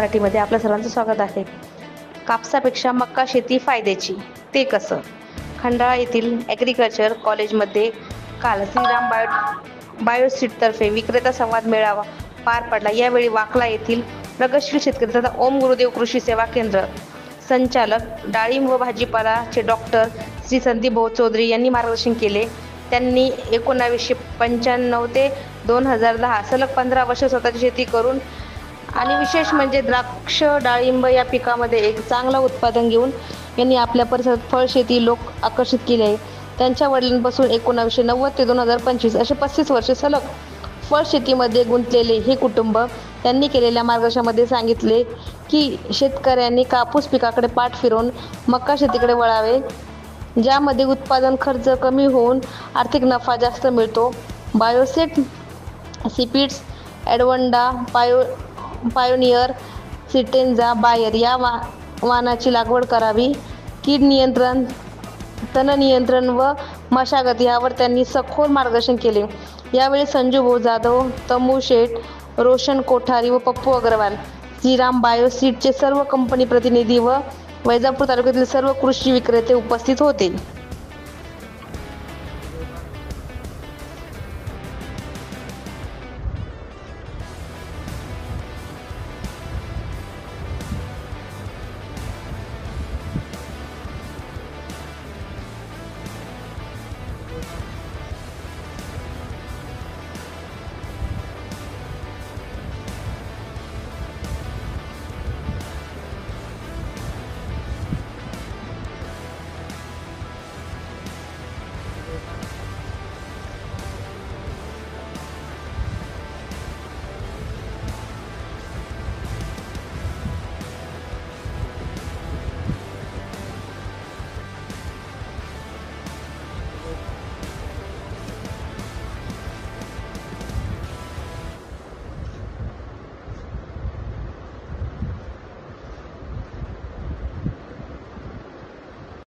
मराठीमध्ये आपल्या सर्वांचं स्वागत आहे. कापसापेक्षा मका शेती फायद्याची, ते कसं? खंडाळा येथील ॲग्रिकल्चर कॉलेजमध्ये काल श्रीराम बायोसीडतर्फे विक्रेता संवाद मेळावा पार पडला. यावेळी वाकला येथील प्रगतशील शेतकरी तथा ओम गुरुदेव कृषी सेवा केंद्र संचालक डाळिंब व भाजीपालाचे डॉक्टर श्री संदीप भाऊ चौधरी यांनी मार्गदर्शन केले. त्यांनी 1995 ते 2010 सलग 15 वर्ष स्वतःची शेती करून आणि विशेष म्हणजे द्राक्ष डाळिंब या पिकामध्ये एक चांगला उत्पादन घेऊन यांनी आपल्या परिसरात फळ शेती लोक आकर्षित केले आहे. त्यांच्या वडिलांपासून 1990 ते 2025 असे 35 वर्षे सलग फळ शेतीमध्ये गुंतलेले हे कुटुंब त्यांनी केलेल्या मार्गदर्शनामध्ये सांगितले की शेतकऱ्यांनी कापूस पिकाकडे पाठ फिरवून मका शेतीकडे वळावे, ज्यामध्ये उत्पादन खर्च कमी होऊन आर्थिक नफा जास्त मिळतो. बायोसेट सीपीड्स, ॲडवंडा, पायोनियर, सिटेंजा, बायर या वाणाची लागवड करावी. कीड नियंत्रण, तण नियंत्रण व मशागत यावर त्यांनी सखोल मार्गदर्शन केले. यावेळी संजू भाऊ जाधव, तमू शेठ, रोशन कोठारी व पप्पू अग्रवाल, श्रीराम बायोसीडचे सर्व कंपनी प्रतिनिधी व वैजापूर तालुक्यातील सर्व कृषी विक्रेते उपस्थित होते.